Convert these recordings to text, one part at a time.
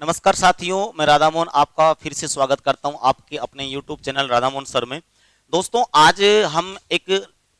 नमस्कार साथियों, मैं राधा मोहन आपका फिर से स्वागत करता हूं आपके अपने YouTube channel Radha Mohan sir में। दोस्तों, आज हम एक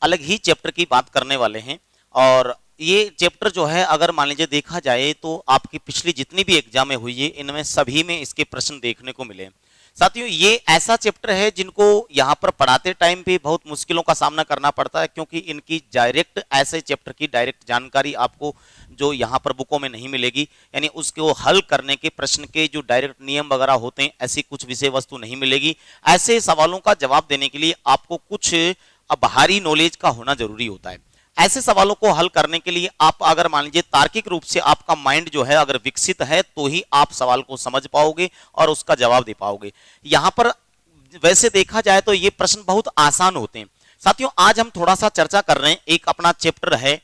अलग ही चैप्टर की बात करने वाले हैं और ये चैप्टर जो है अगर मान लीजिए देखा जाए तो आपकी पिछली जितनी भी एग्जामें हुई है इनमें सभी में इसके प्रश्न देखने को मिले। साथियों, ये ऐसा चैप्टर है जिनको यहाँ पर पढ़ाते टाइम भी बहुत मुश्किलों का सामना करना पड़ता है, क्योंकि इनकी डायरेक्ट ऐसे चैप्टर की डायरेक्ट जानकारी आपको जो यहाँ पर बुकों में नहीं मिलेगी, यानी उसको हल करने के प्रश्न के जो डायरेक्ट नियम वगैरह होते हैं ऐसी कुछ विषय वस्तु नहीं मिलेगी। ऐसे सवालों का जवाब देने के लिए आपको कुछ बाहरी नॉलेज का होना जरूरी होता है। ऐसे सवालों को हल करने के लिए आप अगर मान लीजिए तार्किक रूप से आपका माइंड जो है अगर विकसित है तो ही आप सवाल को समझ पाओगे और उसका जवाब दे पाओगे। यहां पर वैसे देखा जाए तो ये प्रश्न बहुत आसान होते हैं। साथियों, आज हम थोड़ा सा चर्चा कर रहे हैं, एक अपना चैप्टर है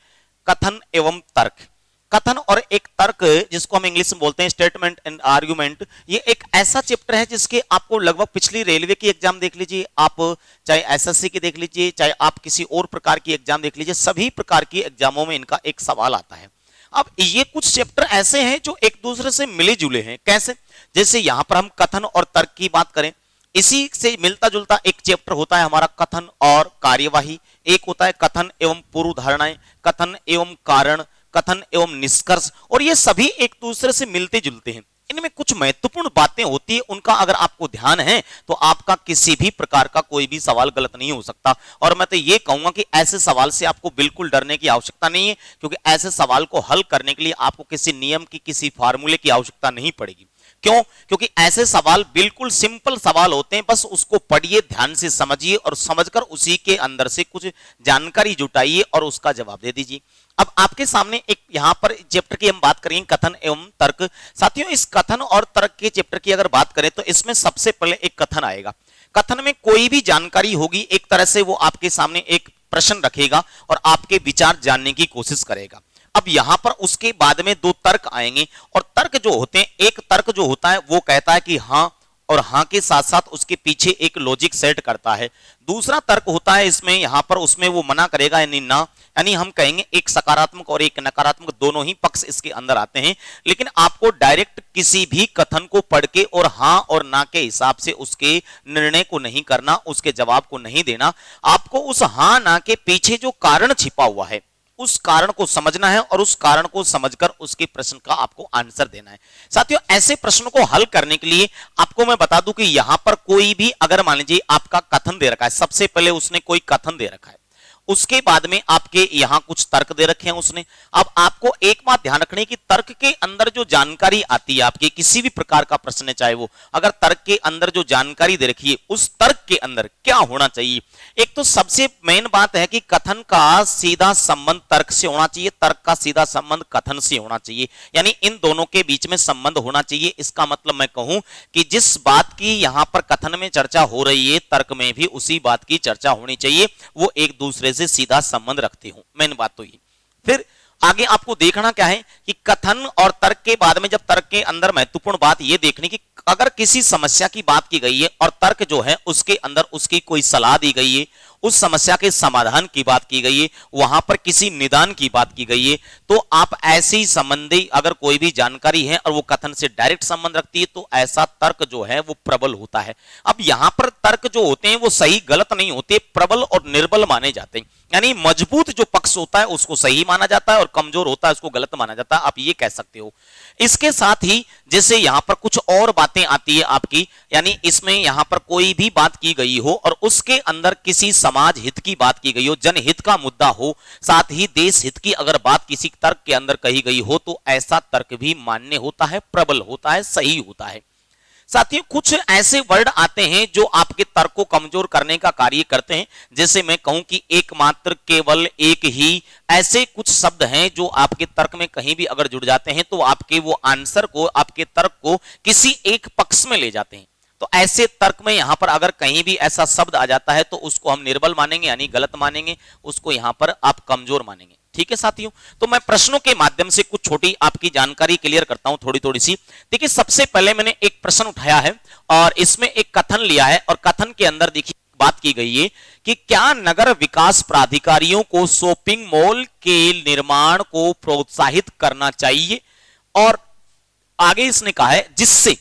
कथन एवं तर्क। कथन और एक तर्क, जिसको हम इंग्लिश में बोलते हैं स्टेटमेंट एंड आर्गुमेंट, ये एक ऐसा चैप्टर है जिसके आपको लगभग पिछली रेलवे की एग्जाम देख लीजिए, आप चाहे एसएससी की देख लीजिए, चाहे आप किसी और प्रकार की एग्जाम देख लीजिए, सभी प्रकार की एग्जामों में इनका एक सवाल आता है। अब ये कुछ चैप्टर ऐसे हैं जो एक दूसरे से मिले जुले हैं। कैसे? जैसे यहां पर हम कथन और तर्क की बात करें, इसी से मिलता जुलता एक चैप्टर होता है हमारा कथन और कार्यवाही, एक होता है कथन एवं पूर्व धारणाएं, कथन एवं कारण, कथन एवं निष्कर्ष, और ये सभी एक दूसरे से मिलते जुलते हैं। इनमें कुछ महत्वपूर्ण बातें होती है, उनका अगर आपको ध्यान है तो आपका किसी भी प्रकार का कोई भी सवाल गलत नहीं हो सकता। और मैं तो ये कहूंगा कि ऐसे सवाल से आपको बिल्कुल डरने की आवश्यकता नहीं है, क्योंकि ऐसे सवाल को हल करने के लिए आपको किसी नियम की, किसी फार्मूले की आवश्यकता नहीं पड़ेगी। क्यों? क्योंकि ऐसे सवाल बिल्कुल सिंपल सवाल होते हैं, बस उसको पढ़िए, ध्यान से समझिए और समझकर उसी के अंदर से कुछ जानकारी जुटाइए और उसका जवाब दे दीजिए। अब आपके सामने एक यहां पर चैप्टर की हम बात करेंगे कथन एवं तर्क। साथियों, इस कथन और तर्क के चैप्टर की अगर बात करें तो इसमें सबसे पहले एक कथन आएगा। कथन में कोई भी जानकारी होगी, एक तरह से वो आपके सामने एक प्रश्न रखेगा और आपके विचार जानने की कोशिश करेगा। अब यहां पर उसके बाद में दो तर्क आएंगे, और तर्क जो होते हैं, एक तर्क जो होता है वो कहता है कि हां, और हां के साथ साथ उसके पीछे एक लॉजिक सेट करता है। दूसरा तर्क होता है इसमें, यहां पर उसमें वो मना करेगा यानी ना, यानी हम कहेंगे एक सकारात्मक और एक नकारात्मक दोनों ही पक्ष इसके अंदर आते हैं। लेकिन आपको डायरेक्ट किसी भी कथन को पढ़ के और हां और ना के हिसाब से उसके निर्णय को नहीं करना, उसके जवाब को नहीं देना। आपको उस हां ना के पीछे जो कारण छिपा हुआ है उस कारण को समझना है और उस कारण को समझकर उसके प्रश्न का आपको आंसर देना है। साथियों, ऐसे प्रश्नों को हल करने के लिए आपको मैं बता दूं कि यहां पर कोई भी अगर मान लीजिए आपका कथन दे रखा है, सबसे पहले उसने कोई कथन दे रखा है, उसके बाद में आपके यहां कुछ तर्क दे रखे हैं उसने। अब आपको एक बात ध्यान रखनी कि तर्क के अंदर जो जानकारी आती है आपके किसी भी प्रकार का प्रश्न है, चाहे वो अगर तर्क के अंदर जो जानकारी दे रखी है उस तर्क के अंदर क्या होना चाहिए। एक तो सबसे मेन बात है कि कथन का सीधा संबंध तर्क से होना चाहिए, तर्क का सीधा संबंध कथन से होना चाहिए, यानी इन दोनों के बीच में संबंध होना चाहिए। इसका मतलब मैं कहूं कि जिस बात की यहां पर कथन में चर्चा हो रही है तर्क में भी उसी बात की चर्चा होनी चाहिए, वो एक दूसरे से सीधा संबंध रखते हो। मेन बात तो ये। फिर आगे आपको देखना क्या है कि कथन और तर्क के बाद में, जब तर्क के अंदर महत्वपूर्ण बात यह देखनी कि अगर किसी समस्या की बात की गई है और तर्क जो है उसके अंदर उसकी कोई सलाह दी गई है, उस समस्या के समाधान की बात की गई है, वहां पर किसी निदान की बात की गई है, तो आप ऐसी संबंधी अगर कोई भी जानकारी है और वो कथन से डायरेक्ट संबंध रखती है तो ऐसा तर्क जो है वो प्रबल होता है। अब यहां पर तर्क जो होते हैं वो सही गलत नहीं होते, प्रबल और निर्बल माने जाते हैं, यानी मजबूत जो पक्ष होता है उसको सही माना जाता है और कमजोर होता है उसको गलत माना जाता है, आप ये कह सकते हो। इसके साथ ही जैसे यहां पर कुछ और बातें आती है आपकी, यानी इसमें यहां पर कोई भी बात की गई हो और उसके अंदर किसी समाज हित की बात की गई हो, जनहित का मुद्दा हो, साथ ही देश हित की अगर बात किसी तर्क के अंदर कही गई हो तो ऐसा तर्क भी मान्य होता है, प्रबल होता है, सही होता है। साथियों, कुछ ऐसे वर्ड आते हैं जो आपके तर्क को कमजोर करने का कार्य करते हैं। जैसे मैं कहूं कि एकमात्र, केवल, एक ही, ऐसे कुछ शब्द हैं जो आपके तर्क में कहीं भी अगर जुड़ जाते हैं तो आपके वो आंसर को, आपके तर्क को किसी एक पक्ष में ले जाते हैं। तो ऐसे तर्क में यहां पर अगर कहीं भी ऐसा शब्द आ जाता है तो उसको हम निर्बल मानेंगे, यानी गलत मानेंगे, उसको यहां पर आप कमजोर मानेंगे। ठीक है साथियों, तो मैं प्रश्नों के माध्यम से कुछ छोटी आपकी जानकारी क्लियर करता हूं, थोड़ी थोड़ी सी। देखिए, सबसे पहले मैंने एक प्रश्न उठाया है और इसमें एक कथन लिया है और कथन के अंदर देखिए बात की गई है कि क्या नगर विकास प्राधिकारियों को शॉपिंग मॉल के निर्माण को प्रोत्साहित करना चाहिए। और आगे इसने कहा है जिससे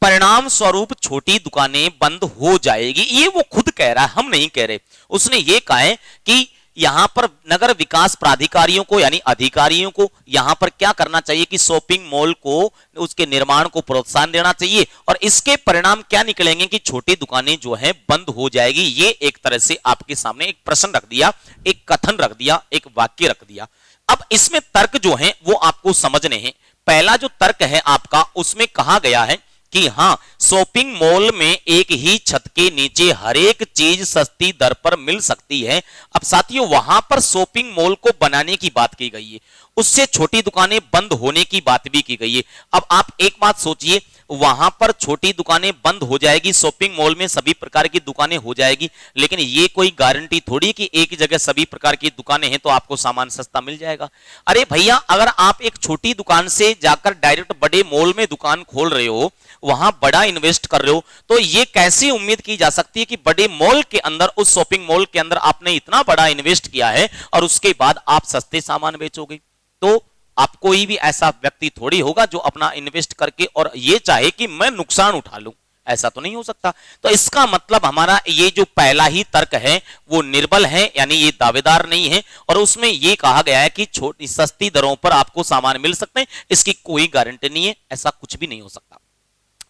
परिणाम स्वरूप छोटी दुकानें बंद हो जाएगी। ये वो खुद कह रहा है, हम नहीं कह रहे। उसने ये कहा है कि यहां पर नगर विकास प्राधिकारियों को यानी अधिकारियों को यहां पर क्या करना चाहिए कि शॉपिंग मॉल को उसके निर्माण को प्रोत्साहन देना चाहिए और इसके परिणाम क्या निकलेंगे कि छोटी दुकानें जो हैं बंद हो जाएगी। ये एक तरह से आपके सामने एक प्रश्न रख दिया, एक कथन रख दिया, एक वाक्य रख दिया। अब इसमें तर्क जो है वो आपको समझने हैं। पहला जो तर्क है आपका, उसमें कहा गया है कि हां शॉपिंग मॉल में एक ही छत के नीचे हर एक चीज सस्ती दर पर मिल सकती है। अब साथियों वहां पर शॉपिंग मॉल को बनाने की बात की गई है, उससे छोटी दुकानें बंद होने की बात भी की गई है। अब आप एक बात सोचिए, वहां पर छोटी दुकानें बंद हो जाएगी, शॉपिंग मॉल में सभी प्रकार की दुकानें हो जाएगी, लेकिन ये कोई गारंटी थोड़ी कि एक जगह सभी प्रकार की दुकानें हैं तो आपको सामान सस्ता मिल जाएगा। अरे भैया, अगर आप एक छोटी दुकान से जाकर डायरेक्ट बड़े मॉल में दुकान खोल रहे हो, वहां बड़ा इन्वेस्ट कर रहे हो, तो ये कैसे उम्मीद की जा सकती है कि बड़े मॉल के अंदर, उस शॉपिंग मॉल के अंदर आपने इतना बड़ा इन्वेस्ट किया है और उसके बाद आप सस्ते सामान बेचोगे? तो आप कोई भी ऐसा व्यक्ति थोड़ी होगा जो अपना इन्वेस्ट करके और ये चाहे कि मैं नुकसान उठा लूं, ऐसा तो नहीं हो सकता। तो इसका मतलब हमारा ये जो पहला ही तर्क है वो निर्बल है, यानी ये दावेदार नहीं है और उसमें ये कहा गया है कि छोटी सस्ती दरों पर आपको सामान मिल सकते हैं, इसकी कोई गारंटी नहीं है, ऐसा कुछ भी नहीं हो सकता।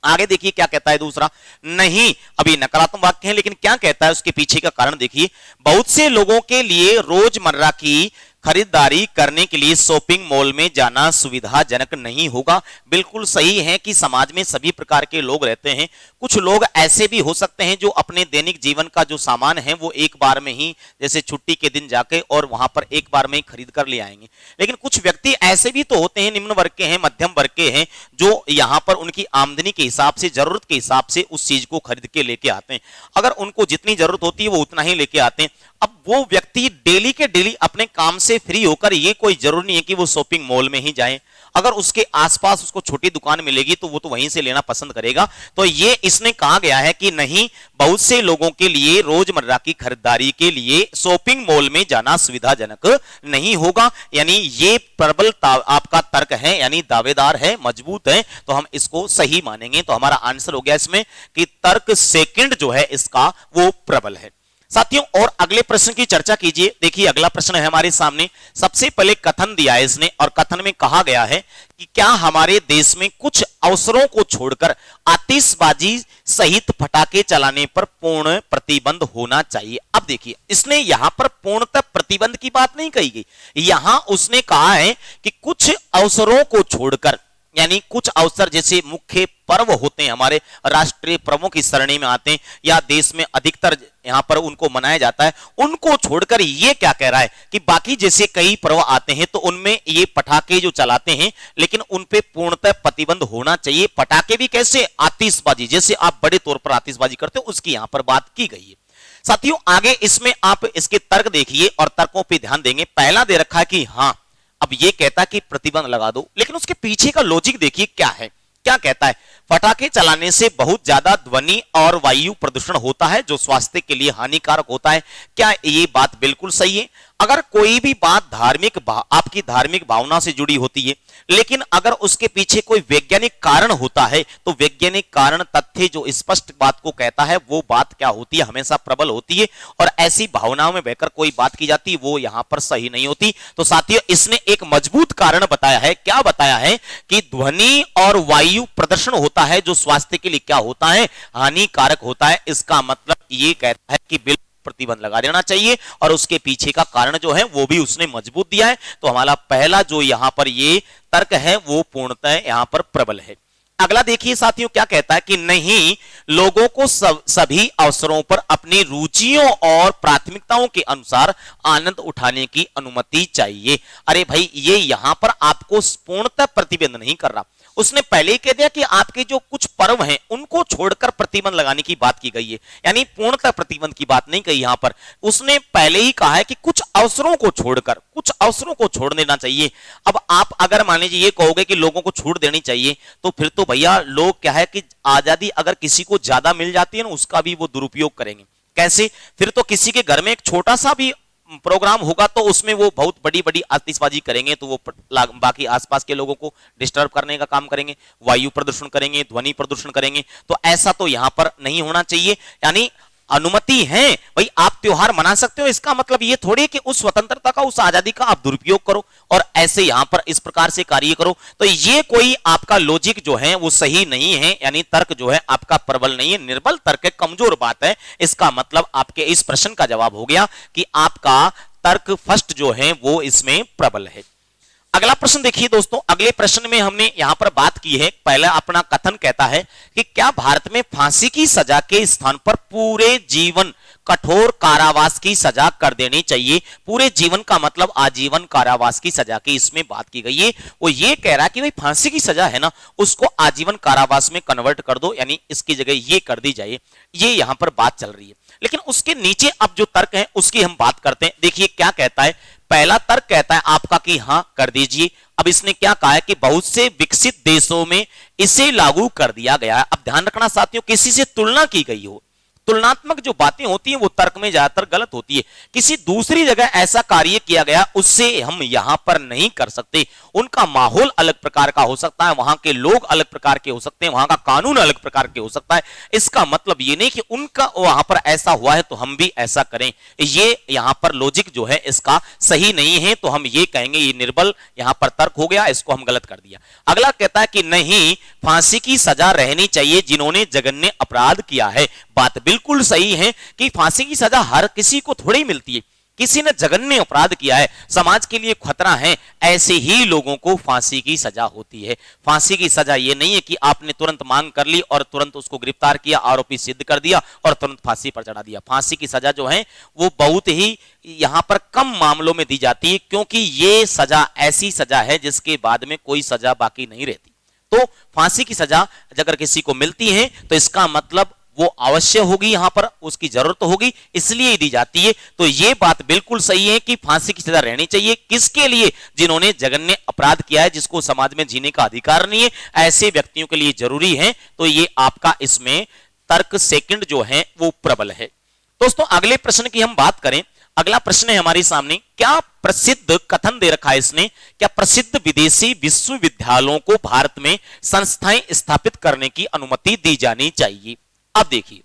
आगे देखिए क्या कहता है दूसरा, नहीं, अभी नकारात्मक वाक्य है लेकिन क्या कहता है उसके पीछे का कारण देखिए। बहुत से लोगों के लिए रोजमर्रा की खरीदारी करने के लिए शॉपिंग मॉल में जाना सुविधाजनक नहीं होगा। बिल्कुल सही है कि समाज में सभी प्रकार के लोग रहते हैं। कुछ लोग ऐसे भी हो सकते हैं जो अपने दैनिक जीवन का जो सामान है वो एक बार में ही, जैसे छुट्टी के दिन जाके और वहां पर एक बार में ही खरीद कर ले आएंगे। लेकिन कुछ व्यक्ति ऐसे भी तो होते हैं, निम्न वर्ग के हैं, मध्यम वर्ग के हैं, जो यहाँ पर उनकी आमदनी के हिसाब से, जरूरत के हिसाब से उस चीज को खरीद के लेके आते हैं। अगर उनको जितनी जरूरत होती है वो उतना ही लेके आते हैं। अब वो व्यक्ति डेली के डेली अपने काम से फ्री होकर, ये कोई जरूरी नहीं है कि वो शॉपिंग मॉल में ही जाए, अगर उसके आसपास उसको छोटी दुकान मिलेगी तो वो तो वहीं से लेना पसंद करेगा। तो ये इसने कहा गया है कि नहीं, बहुत से लोगों के लिए रोजमर्रा की खरीदारी के लिए शॉपिंग मॉल में जाना सुविधाजनक नहीं होगा। यानी ये प्रबल आपका तर्क है, यानी दावेदार है, मजबूत है, तो हम इसको सही मानेंगे। तो हमारा आंसर हो गया इसमें कि तर्क सेकंड जो है इसका वो प्रबल है। साथियों और अगले प्रश्न की चर्चा कीजिए। देखिए अगला प्रश्न है हमारे सामने। सबसे पहले कथन दिया है इसने और कथन में कहा गया है कि क्या हमारे देश में कुछ अवसरों को छोड़कर आतिशबाजी सहित पटाखे चलाने पर पूर्ण प्रतिबंध होना चाहिए। अब देखिए इसने यहां पर पूर्णतः प्रतिबंध की बात नहीं कही गई, यहां उसने कहा है कि कुछ अवसरों को छोड़कर, यानी कुछ अवसर जैसे मुख्य पर्व होते हैं, हमारे राष्ट्रीय पर्वों की श्रेणी में आते हैं या देश में अधिकतर यहां पर उनको मनाया जाता है, उनको छोड़कर ये क्या कह रहा है कि बाकी जैसे कई पर्व आते हैं तो उनमें ये पटाखे जो चलाते हैं लेकिन उन पे पूर्णतः प्रतिबंध होना चाहिए। पटाखे भी कैसे, आतिशबाजी, जैसे आप बड़े तौर पर आतिशबाजी करते हो उसकी यहां पर बात की गई है। साथियों आगे इसमें आप इसके तर्क देखिए और तर्कों पर ध्यान देंगे। पहला दे रखा है कि हाँ, अब ये कहता है कि प्रतिबंध लगा दो, लेकिन उसके पीछे का लॉजिक देखिए क्या है। क्या कहता है, पटाखे चलाने से बहुत ज्यादा ध्वनि और वायु प्रदूषण होता है जो स्वास्थ्य के लिए हानिकारक होता है। क्या ये बात बिल्कुल सही है? अगर कोई भी बात आपकी धार्मिक भावना से जुड़ी होती है, लेकिन अगर उसके पीछे कोई वैज्ञानिक कारण होता है तो वैज्ञानिक कारण तथ्य जो स्पष्ट बात को कहता है वो बात क्या होती है, हमेशा प्रबल होती है। और ऐसी भावनाओं में बहकर कोई बात की जाती है वो यहां पर सही नहीं होती। तो साथियों इसने एक मजबूत कारण बताया है। क्या बताया है कि ध्वनि और वायु प्रदूषण होता है जो स्वास्थ्य के लिए क्या होता है, हानिकारक होता है। इसका मतलब ये कहता है कि बिल्कुल प्रतिबंध लगा देना चाहिए और उसके पीछे का कारण जो है वो भी उसने मजबूत दिया है। तो हमारा पहला जो यहां पर ये तर्क है वो पूर्णतः यहां पर प्रबल है। अगला देखिए साथियों क्या कहता है कि नहीं, लोगों को सभी अवसरों पर अपनी रुचियों और प्राथमिकताओं के अनुसार आनंद उठाने की अनुमति चाहिए। अरे भाई, ये यहां पर आपको पूर्णतः प्रतिबंध नहीं कर रहा, उसने पहले ही कह दिया कि आपके जो कुछ पर्व हैं उनको छोड़कर प्रतिबंध लगाने की बात की गई है, यानी पूर्णतः प्रतिबंध की बात नहीं कही। यहां पर उसने पहले ही कहा है कि कुछ अवसरों को छोड़कर, कुछ अवसरों को छोड़ देना चाहिए। अब आप अगर मान लीजिए ये कहोगे कि लोगों को छूट देनी चाहिए, तो फिर तो भैया लोग क्या है कि आजादी अगर किसी को ज्यादा मिल जाती है ना, उसका भी वो दुरुपयोग करेंगे। कैसे? फिर तो किसी के घर में एक छोटा सा भी प्रोग्राम होगा तो उसमें वो बहुत बड़ी बड़ी आतिशबाजी करेंगे, तो वो बाकी आसपास के लोगों को डिस्टर्ब करने का काम करेंगे, वायु प्रदूषण करेंगे, ध्वनि प्रदूषण करेंगे। तो ऐसा तो यहां पर नहीं होना चाहिए। यानी अनुमति है भाई, आप त्योहार मना सकते हो, इसका मतलब ये थोड़ी कि उस स्वतंत्रता का, उस आजादी का आप दुरुपयोग करो और ऐसे यहां पर इस प्रकार से कार्य करो। तो ये कोई आपका लॉजिक जो है वो सही नहीं है, यानी तर्क जो है आपका प्रबल नहीं है, निर्बल तर्क है, कमजोर बात है। इसका मतलब आपके इस प्रश्न का जवाब हो गया कि आपका तर्क फर्स्ट जो है वो इसमें प्रबल है। अगला प्रश्न देखिए दोस्तों, अगले प्रश्न में हमने यहां पर बात की है, पहला अपना कथन कहता है कि क्या भारत में फांसी की सजा के स्थान पर पूरे जीवन कठोर कारावास की सजा कर देनी चाहिए। पूरे जीवन का मतलब आजीवन कारावास की सजा की इसमें बात की गई है। वो ये कह रहा है कि भाई फांसी की सजा है ना, उसको आजीवन कारावास में कन्वर्ट कर दो, यानी इसकी जगह ये कर दी जाए। ये यहां पर बात चल रही है, लेकिन उसके नीचे अब जो तर्क है उसकी हम बात करते हैं। देखिए क्या कहता है, पहला तर्क कहता है आपका कि हां कर दीजिए। अब इसने क्या कहा है कि बहुत से विकसित देशों में इसे लागू कर दिया गया है। अब ध्यान रखना साथियों, किसी से तुलना की गई हो, तुलनात्मक जो बातें होती हैं वो तर्क में ज्यादातर गलत होती है। किसी दूसरी जगह ऐसा कार्य किया गया, उससे हम यहां पर नहीं कर सकते। उनका माहौल अलग प्रकार का हो सकता है, वहां के लोग अलग प्रकार के हो सकते हैं, वहां का कानून अलग प्रकार के हो सकता है। इसका मतलब ये नहीं कि उनका वहां पर ऐसा हुआ है तो हम भी ऐसा करें। ये यहां पर लॉजिक जो है इसका सही नहीं है, तो हम ये कहेंगे ये निर्बल यहां पर तर्क हो गया, इसको हम गलत कर दिया। अगला कहता है कि नहीं, फांसी की सजा रहनी चाहिए जिन्होंने जघन्य अपराध किया है। बात बिल्कुल सही है कि फांसी की सजा हर किसी को थोड़ी मिलती है। किसी ने जघन्य अपराध किया है, समाज के लिए खतरा है, ऐसे ही लोगों को फांसी की सजा होती है। फांसी की सजा ये नहीं है कि आपने तुरंत मांग कर ली और तुरंत उसको गिरफ्तार किया, आरोपी सिद्ध कर दिया और तुरंत फांसी पर चढ़ा दिया। फांसी की सजा जो है वो बहुत ही यहां पर कम मामलों में दी जाती है, क्योंकि ये सजा ऐसी सजा है जिसके बाद में कोई सजा बाकी नहीं रहती। तो फांसी की सजा अगर किसी को मिलती है तो इसका मतलब वो अवश्य होगी, यहां पर उसकी जरूरत होगी, इसलिए दी जाती है। तो ये बात बिल्कुल सही है कि फांसी की सजा रहनी चाहिए। किसके लिए? जिन्होंने जघन्य अपराध किया है, जिसको समाज में जीने का अधिकार नहीं है, ऐसे व्यक्तियों के लिए जरूरी है। तो ये आपका इसमें तर्क सेकंड जो है वो प्रबल है। दोस्तों अगले प्रश्न की हम बात करें, अगला प्रश्न है हमारे सामने, क्या प्रसिद्ध कथन दे रखा है इसने, क्या प्रसिद्ध विदेशी विश्वविद्यालयों को भारत में संस्थाएं स्थापित करने की अनुमति दी जानी चाहिए। अब देखिए,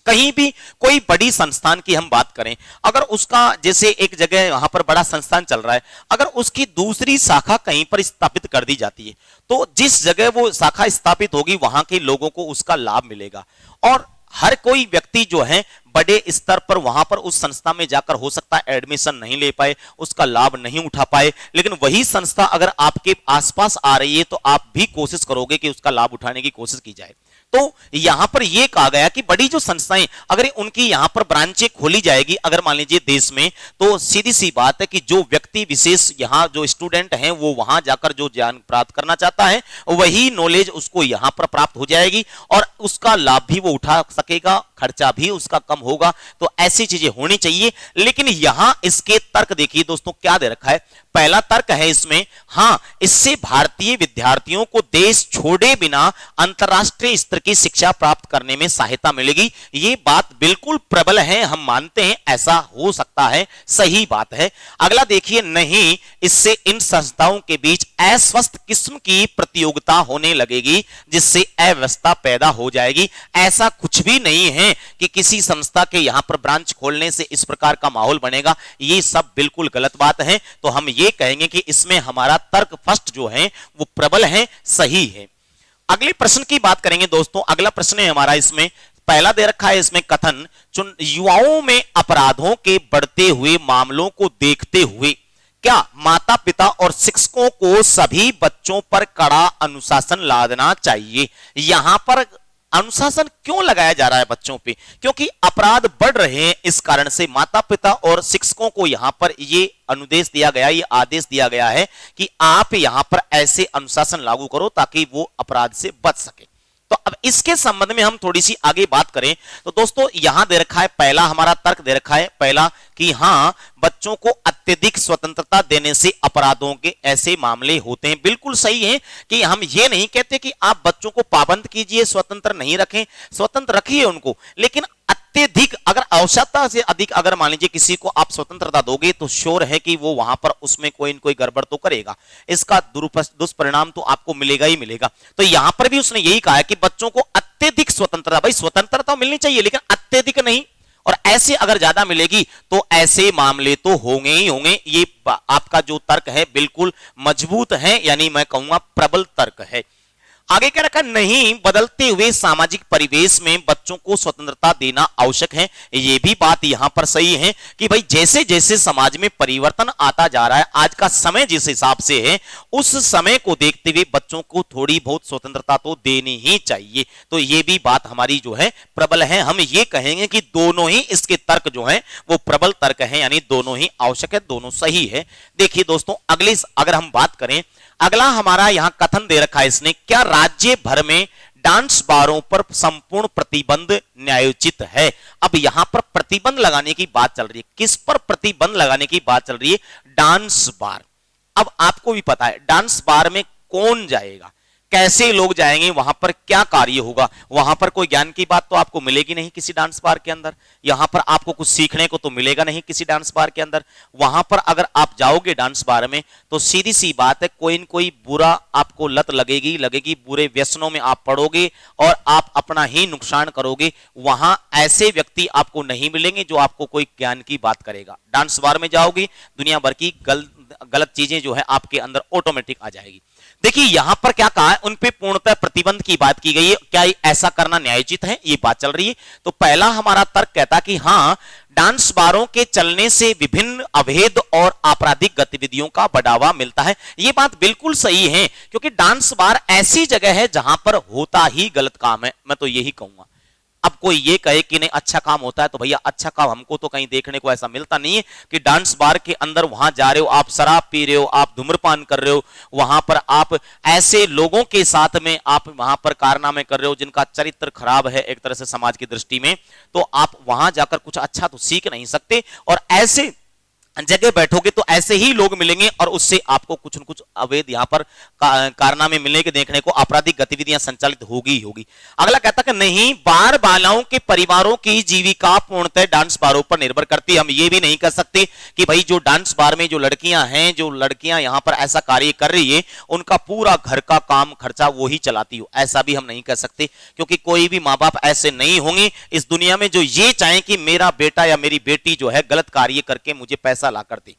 कहीं भी कोई बड़ी संस्थान की हम बात करें, अगर उसका जैसे एक जगह वहां पर बड़ा संस्थान चल रहा है, अगर उसकी दूसरी शाखा कहीं पर स्थापित कर दी जाती है, तो जिस जगह वो शाखा स्थापित होगी वहां के लोगों को उसका लाभ मिलेगा। और हर कोई व्यक्ति जो है बड़े स्तर पर वहां पर उस संस्था में जाकर हो सकता है एडमिशन नहीं ले पाए, उसका लाभ नहीं उठा पाए, लेकिन वही संस्था अगर आपके आसपास आ रही है तो आप भी कोशिश करोगे कि उसका लाभ उठाने की कोशिश की जाए। तो यहां पर यह कहा गया कि बड़ी जो संस्थाएं अगर उनकी यहां पर ब्रांचें खोली जाएगी, अगर मान लीजिए देश में, तो सीधी सी बात है कि जो व्यक्ति विशेष यहां जो स्टूडेंट हैं वो वहां जाकर जो ज्ञान प्राप्त करना चाहता है वही नॉलेज उसको यहां पर प्राप्त हो जाएगी और उसका लाभ भी वो उठा सकेगा, खर्चा भी उसका कम होगा। तो ऐसी चीजें होनी चाहिए। लेकिन यहां इसके तर्क देखिए दोस्तों क्या दे रखा है। पहला तर्क है इसमें, हां इससे भारतीय विद्यार्थियों को देश छोड़े बिना अंतरराष्ट्रीय स्तर की शिक्षा प्राप्त करने में सहायता मिलेगी। यह बात बिल्कुल प्रबल है, हम मानते हैं ऐसा हो सकता है, सही बात है। अगला देखिए, नहीं इससे इन संस्थाओं के बीच अस्वस्थ किस्म की प्रतियोगिता होने लगेगी जिससे अव्यवस्था पैदा हो जाएगी। ऐसा कुछ भी नहीं है कि किसी संस्था के यहां पर ब्रांच खोलने से इस प्रकार का माहौल बनेगा, ये सब बिल्कुल गलत बात है। तो हम ये कहेंगे कि इसमें हमारा तर्क फर्स्ट जो है वो प्रबल है, सही है। अगले प्रश्न की बात करेंगे दोस्तों। अगला प्रश्न है हमारा, इसमें पहला दे रखा है इसमें कथन, युवाओं में अपराधों के बढ़ते हुए मामलों को देखते हुए क्या माता पिता और शिक्षकों को सभी बच्चों पर कड़ा अनुशासन लादना चाहिए। यहां पर अनुशासन क्यों लगाया जा रहा है बच्चों पे? क्योंकि अपराध बढ़ रहे हैं, इस कारण से माता पिता और शिक्षकों को यहां पर ये अनुदेश दिया गया, ये आदेश दिया गया है कि आप यहां पर ऐसे अनुशासन लागू करो ताकि वो अपराध से बच सके। तो अब इसके संबंध में हम थोड़ी सी आगे बात करें तो दोस्तों यहां दे रखा है, पहला हमारा तर्क दे रखा है, पहला कि हां बच्चों को अत्यधिक स्वतंत्रता देने से अपराधों के ऐसे मामले होते हैं। बिल्कुल सही है कि हम ये नहीं कहते कि आप बच्चों को पाबंद कीजिए, स्वतंत्र नहीं रखें, स्वतंत्र रखिए उनको, लेकिन अत्यधिक, अगर आवश्यकता से अधिक अगर मान लीजिए किसी को आप स्वतंत्रता दोगे तो श्योर है कि वो वहां पर उसमें कोई न कोई गड़बड़ तो करेगा, इसका दुष्परिणाम तो आपको मिलेगा ही मिलेगा। तो यहां पर भी उसने यही कहा है कि बच्चों को अत्यधिक स्वतंत्रता, भाई स्वतंत्रता मिलनी चाहिए लेकिन अत्यधिक नहीं, और ऐसे अगर ज्यादा मिलेगी तो ऐसे मामले तो होंगे ही होंगे। ये आपका जो तर्क है बिल्कुल मजबूत है, यानी मैं कहूंगा प्रबल तर्क है। आगे क्या रखा, नहीं बदलते हुए सामाजिक परिवेश में बच्चों को स्वतंत्रता देना आवश्यक है। ये भी बात यहां पर सही है कि भाई जैसे जैसे समाज में परिवर्तन आता जा रहा है, आज का समय जिस हिसाब से है उस समय को देखते हुए बच्चों को थोड़ी बहुत स्वतंत्रता तो देनी ही चाहिए। तो ये भी बात हमारी जो है प्रबल है। हम ये कहेंगे कि दोनों ही इसके तर्क जो है वो प्रबल तर्क है, यानी दोनों ही आवश्यक है, दोनों सही है। देखिए दोस्तों अगले अगर हम बात करें, अगला हमारा यहां कथन दे रखा है इसने, क्या राज्य भर में डांस बारों पर संपूर्ण प्रतिबंध न्यायोचित है। अब यहां पर प्रतिबंध लगाने की बात चल रही है, किस पर प्रतिबंध लगाने की बात चल रही है, डांस बार। अब आपको भी पता है डांस बार में कौन जाएगा, कैसे लोग जाएंगे, वहां पर क्या कार्य होगा, वहां पर कोई ज्ञान की बात तो आपको मिलेगी नहीं किसी डांस बार के अंदर, यहां पर आपको कुछ सीखने को तो मिलेगा नहीं किसी डांस बार के अंदर। वहां पर अगर आप जाओगे डांस बार में तो सीधी सी बात है कोई न कोई बुरा आपको लत लगेगी, बुरे व्यसनों में आप पड़ोगे और आप अपना ही नुकसान करोगे। वहां ऐसे व्यक्ति आपको नहीं मिलेंगे जो आपको कोई ज्ञान की बात करेगा। डांस बार में जाओगे दुनिया भर की गलत चीजें जो है आपके अंदर ऑटोमेटिक आ जाएगी। देखिए यहां पर क्या कहा है, उन पे पूर्णतः प्रतिबंध की बात की गई है, क्या ऐसा करना न्यायोचित है, ये बात चल रही है। तो पहला हमारा तर्क कहता कि हां, डांस बारों के चलने से विभिन्न अवैध और आपराधिक गतिविधियों का बढ़ावा मिलता है। ये बात बिल्कुल सही है, क्योंकि डांस बार ऐसी जगह है जहां पर होता ही गलत काम है, मैं तो यही कहूंगा। अब कोई ये कहे कि नहीं अच्छा काम होता है, तो भैया अच्छा काम हमको तो कहीं देखने को ऐसा मिलता नहीं है कि डांस बार के अंदर वहां जा रहे हो, आप शराब पी रहे हो, आप धूम्रपान कर रहे हो, वहां पर आप ऐसे लोगों के साथ में आप वहां पर कारनामे कर रहे हो जिनका चरित्र खराब है एक तरह से समाज की दृष्टि में, तो आप वहां जाकर कुछ अच्छा तो सीख नहीं सकते। और ऐसे जगह बैठोगे तो ऐसे ही लोग मिलेंगे और उससे आपको कुछ न कुछ अवैध यहां पर कारनामे मिलने के देखने को, आपराधिक गतिविधियां संचालित होगी ही होगी। अगला कहता कि नहीं, बार बालाओं के परिवारों की जीविका पूर्णतः डांस बारों पर निर्भर करती है। हम ये भी नहीं कह सकते कि भाई जो डांस बार में जो लड़कियां हैं, जो लड़कियां यहां पर ऐसा कार्य कर रही है उनका पूरा घर का काम खर्चा वो ही चलाती हो, ऐसा भी हम नहीं कह सकते, क्योंकि कोई भी माँ बाप ऐसे नहीं होंगे इस दुनिया में जो ये चाहें कि मेरा बेटा या मेरी बेटी जो है गलत कार्य करके मुझे पैसा ला कर दे।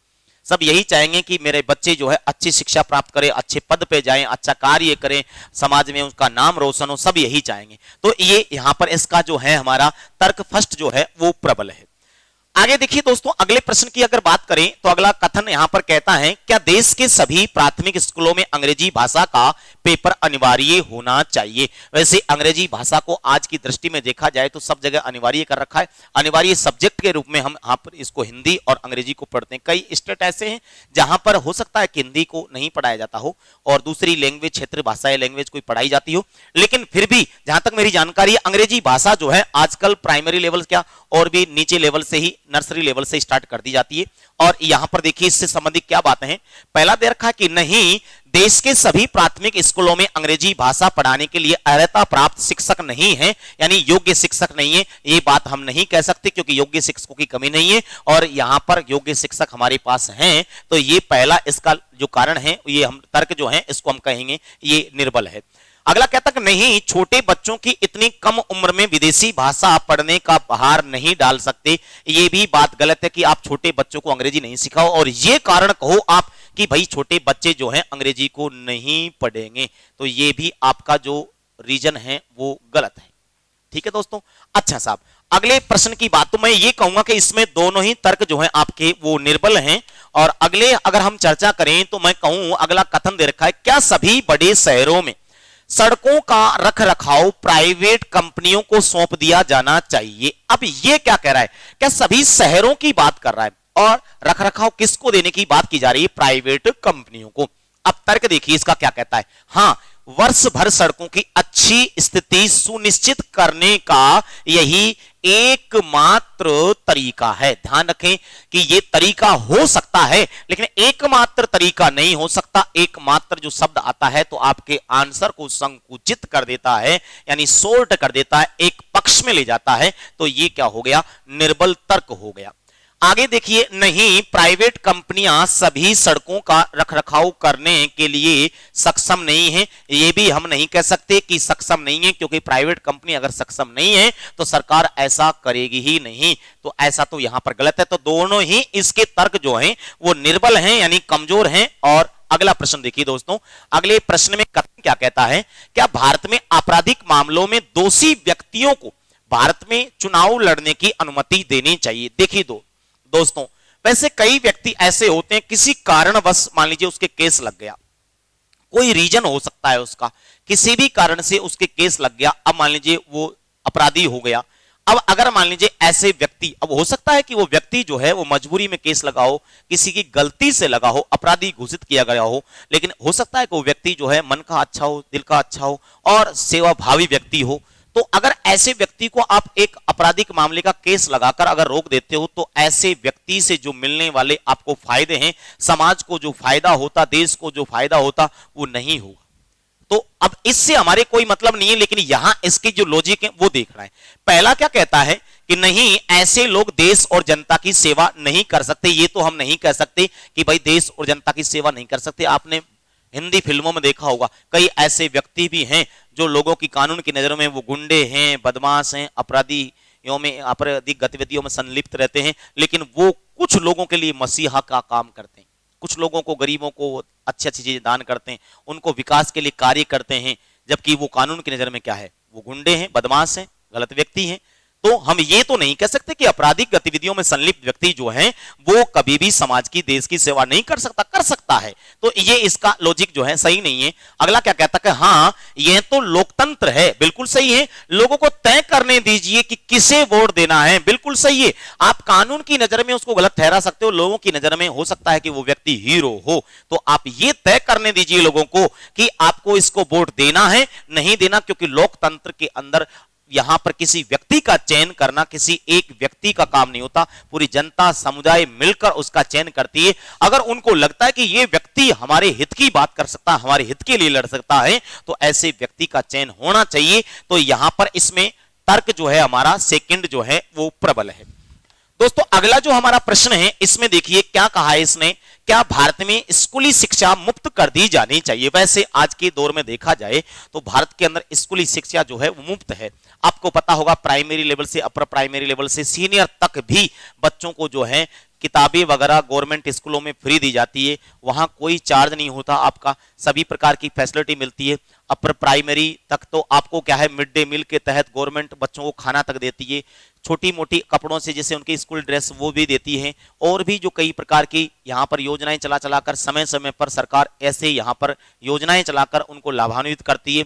सब यही चाहेंगे कि मेरे बच्चे जो है अच्छी शिक्षा प्राप्त करें, अच्छे पद पे जाएं, अच्छा कार्य करें, समाज में उसका नाम रोशन हो, सब यही चाहेंगे। तो ये यहां पर इसका जो है हमारा तर्क फर्स्ट जो है वो प्रबल है। आगे देखिए दोस्तों, अगले प्रश्न की अगर बात करें तो अगला कथन यहां पर कहता है, क्या देश के सभी प्राथमिक स्कूलों में अंग्रेजी भाषा का पेपर अनिवार्य होना चाहिए। वैसे अंग्रेजी भाषा को आज की दृष्टि में देखा जाए तो सब जगह अनिवार्य कर रखा है, अनिवार्य सब्जेक्ट के रूप में हम यहाँ पर इसको हिंदी और अंग्रेजी को पढ़ते हैं। कई स्टेट ऐसे हैं जहां पर हो सकता है कि हिंदी को नहीं पढ़ाया जाता हो और दूसरी लैंग्वेज, क्षेत्र भाषाएं लैंग्वेज कोई पढ़ाई जाती हो, लेकिन फिर भी जहां तक मेरी जानकारी है अंग्रेजी भाषा जो है आजकल प्राइमरी लेवल क्या और भी नीचे लेवल से ही, नर्सरी लेवल से स्टार्ट कर दी जाती है। और यहां पर देखिए इससे संबंधित क्या बातें हैं। पहला दे रखा कि नहीं, देश के सभी प्राथमिक स्कूलों में अंग्रेजी भाषा पढ़ाने के लिए अर्हता प्राप्त शिक्षक नहीं है, यानी योग्य शिक्षक नहीं है। ये बात हम नहीं कह सकते क्योंकि योग्य शिक्षकों की कमी नहीं है और यहां पर योग्य शिक्षक हमारे पास हैं। तो ये पहला इसका जो कारण है, ये हम तर्क जो है इसको हम कहेंगे ये निर्बल है। अगला कहता कि नहीं, छोटे बच्चों की इतनी कम उम्र में विदेशी भाषा पढ़ने का भार नहीं डाल सकते। ये भी बात गलत है कि आप छोटे बच्चों को अंग्रेजी नहीं सिखाओ और ये कारण कहो आप कि भाई छोटे बच्चे जो हैं अंग्रेजी को नहीं पढ़ेंगे, तो ये भी आपका जो रीजन है वो गलत है। ठीक है दोस्तों। अच्छा साहब, अगले प्रश्न की बात तो मैं ये कहूंगा कि इसमें दोनों ही तर्क जो हैं आपके वो निर्बल हैं। और अगले अगर हम चर्चा करें तो मैं कहूं, अगला कथन दे रखा है, क्या सभी बड़े शहरों में सड़कों का रखरखाव प्राइवेट कंपनियों को सौंप दिया जाना चाहिए। अब ये क्या कह रहा है, क्या सभी शहरों की बात कर रहा है और रखरखाव किसको देने की बात की जा रही है, प्राइवेट कंपनियों को। अब तर्क देखिए इसका क्या कहता है, हां वर्ष भर सड़कों की अच्छी स्थिति सुनिश्चित करने का यही एकमात्र तरीका है। ध्यान रखें कि यह तरीका हो सकता है लेकिन एकमात्र तरीका नहीं हो सकता। एकमात्र जो शब्द आता है तो आपके आंसर को संकुचित कर देता है, यानी सोर्ट कर देता है, एक पक्ष में ले जाता है। तो ये क्या हो गया? निर्बल तर्क हो गया। आगे देखिए, नहीं प्राइवेट कंपनियां सभी सड़कों का रखरखाव करने के लिए सक्षम नहीं है। ये भी हम नहीं कह सकते कि सक्षम नहीं है, क्योंकि प्राइवेट कंपनी अगर सक्षम नहीं है तो सरकार ऐसा करेगी ही नहीं। तो ऐसा तो यहां पर गलत है। तो दोनों ही इसके तर्क जो हैं वो निर्बल हैं, यानी कमजोर हैं। और अगला प्रश्न देखिए दोस्तों, अगले प्रश्न में कथन क्या कहता है? क्या भारत में आपराधिक मामलों में दोषी व्यक्तियों को भारत में चुनाव लड़ने की अनुमति देनी चाहिए? देखिए दोस्तों, वैसे कई व्यक्ति ऐसे होते हैं, किसी कारणवश मान लीजिए उसके केस लग गया, कोई रीजन हो सकता है उसका, किसी भी कारण से उसके केस लग गया, अब मान लीजिए वो अपराधी हो गया। अब अगर मान लीजिए ऐसे व्यक्ति, अब हो सकता है कि वो व्यक्ति जो है वो मजबूरी में केस लगा हो, किसी की गलती से लगा हो, अपराधी घोषित किया गया हो, लेकिन हो सकता है कि वो व्यक्ति जो है मन का अच्छा हो, दिल का अच्छा हो और सेवाभावी व्यक्ति हो। तो अगर ऐसे व्यक्ति को आप एक आपराधिक मामले का केस लगाकर अगर रोक देते हो तो ऐसे व्यक्ति से जो मिलने वाले आपको फायदे हैं, समाज को जो फायदा होता, देश को जो फायदा होता, वो नहीं होगा। तो अब इससे हमारे कोई मतलब नहीं है, लेकिन यहां इसकी जो लॉजिक है वो देखना है। पहला क्या कहता है कि नहीं, ऐसे लोग देश और जनता की सेवा नहीं कर सकते। ये तो हम नहीं कह सकते कि भाई देश और जनता की सेवा नहीं कर सकते। आपने हिंदी फिल्मों में देखा होगा, कई ऐसे व्यक्ति भी हैं जो लोगों की कानून की नजरों में वो गुंडे हैं, बदमाश हैं, अपराधियों में, आपराधिक गतिविधियों में संलिप्त रहते हैं, लेकिन वो कुछ लोगों के लिए मसीहा का काम करते हैं, कुछ लोगों को, गरीबों को अच्छी अच्छी चीजें दान करते हैं, उनको विकास के लिए कार्य करते हैं, जबकि वो कानून की नजर में क्या है? वो गुंडे हैं, बदमाश हैं, गलत व्यक्ति हैं। तो हम ये तो नहीं कह सकते कि आपराधिक गतिविधियों में संलिप्त व्यक्ति जो है वो कभी भी समाज की, देश की सेवा नहीं कर सकता। कर सकता है। तो ये इसका लॉजिक जो है सही नहीं है। अगला क्या कहता है कि हाँ, यह तो लोकतंत्र है। बिल्कुल सही है। लोगों को तय करने दीजिए कि किसे वोट देना है। बिल्कुल सही है। आप कानून की नजर में उसको गलत ठहरा सकते हो, लोगों की नजर में हो सकता है कि वो व्यक्ति हीरो हो। तो आप ये तय करने दीजिए लोगों को कि आपको इसको वोट देना है, नहीं देना, क्योंकि लोकतंत्र के अंदर यहां पर किसी व्यक्ति का चयन करना किसी एक व्यक्ति का काम नहीं होता, पूरी जनता समुदाय मिलकर उसका चयन करती है। अगर उनको लगता है कि ये व्यक्ति हमारे हित की बात कर सकता है, हमारे हित के लिए लड़ सकता है, तो ऐसे व्यक्ति का चयन होना चाहिए। तो यहां पर इसमें तर्क जो है हमारा सेकंड जो है वो प्रबल है। दोस्तों अगला जो हमारा प्रश्न है, इसमें देखिए क्या कहा है इसने, क्या भारत में स्कूली शिक्षा मुफ्त कर दी जानी चाहिए? वैसे आज के दौर में देखा जाए तो भारत के अंदर स्कूली शिक्षा जो है वो मुफ्त है। आपको पता होगा प्राइमरी लेवल से अपर प्राइमरी लेवल से सीनियर तक भी बच्चों को जो है किताबें वगैरह गवर्नमेंट स्कूलों में फ्री दी जाती है। वहां कोई चार्ज नहीं होता आपका, सभी प्रकार की फैसिलिटी मिलती है। अपर प्राइमरी तक तो आपको क्या है, मिड डे मील के तहत गवर्नमेंट बच्चों को खाना तक देती है। छोटी मोटी कपड़ों से जैसे उनकी स्कूल ड्रेस वो भी देती है, और भी जो कई प्रकार की यहाँ पर योजनाएं चलाकर समय समय पर सरकार ऐसे यहाँ पर योजनाएं चलाकर उनको लाभान्वित करती है।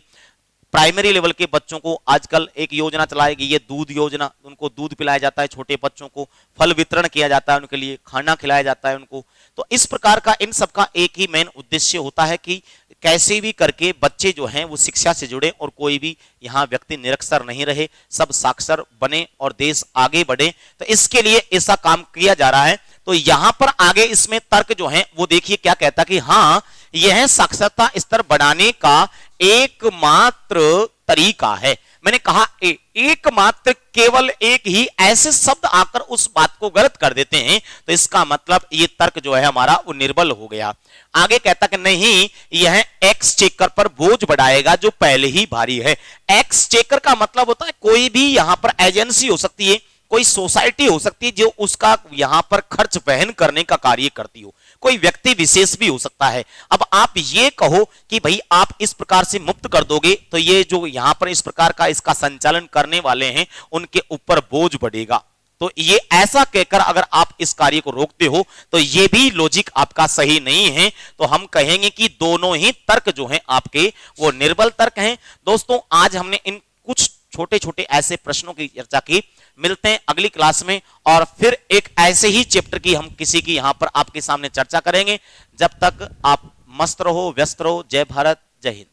प्राइमरी लेवल के बच्चों को आजकल एक योजना चलाई गई है, दूध योजना। उनको दूध पिलाया जाता है, छोटे बच्चों को फल वितरण किया जाता है, उनके लिए खाना खिलाया जाता है उनको। तो इस प्रकार का इन सब का एक ही मेन उद्देश्य होता है कि कैसे भी करके बच्चे जो हैं वो शिक्षा से जुड़े और कोई भी यहाँ व्यक्ति निरक्षर नहीं रहे, सब साक्षर बने और देश आगे बढ़े। तो इसके लिए ऐसा काम किया जा रहा है। तो यहां पर आगे इसमें तर्क जो है वो देखिए क्या कहता कि हाँ, यह साक्षरता स्तर बढ़ाने का एकमात्र तरीका है। मैंने कहा एकमात्र, केवल एक ही, ऐसे शब्द आकर उस बात को गलत कर देते हैं, तो इसका मतलब ये तर्क जो है हमारा वो निर्बल हो गया। आगे कहता कि नहीं, यह एक्सचेकर पर बोझ बढ़ाएगा जो पहले ही भारी है। एक्सचेकर का मतलब होता है कोई भी यहां पर एजेंसी हो सकती है, कोई सोसाइटी हो सकती है जो उसका यहां पर खर्च वहन करने का कार्य करती हो, कोई व्यक्ति विशेष भी हो सकता है। अब आप ये कहो कि भाई आप इस प्रकार से मुक्त कर दोगे तो ये जो यहां पर इस प्रकार का इसका संचालन करने वाले हैं उनके ऊपर बोझ बढ़ेगा। तो ये ऐसा कहकर अगर आप इस कार्य को रोकते हो तो ये भी लॉजिक आपका सही नहीं है। तो हम कहेंगे कि दोनों ही तर्क जो हैं आपके वो निर्बल तर्क हैं। दोस्तों आज हमने इन कुछ छोटे छोटे ऐसे प्रश्नों की चर्चा की। मिलते हैं अगली क्लास में और फिर एक ऐसे ही चैप्टर की हम किसी की यहां पर आपके सामने चर्चा करेंगे। जब तक आप मस्त रहो, व्यस्त रहो। जय भारत, जय हिंद।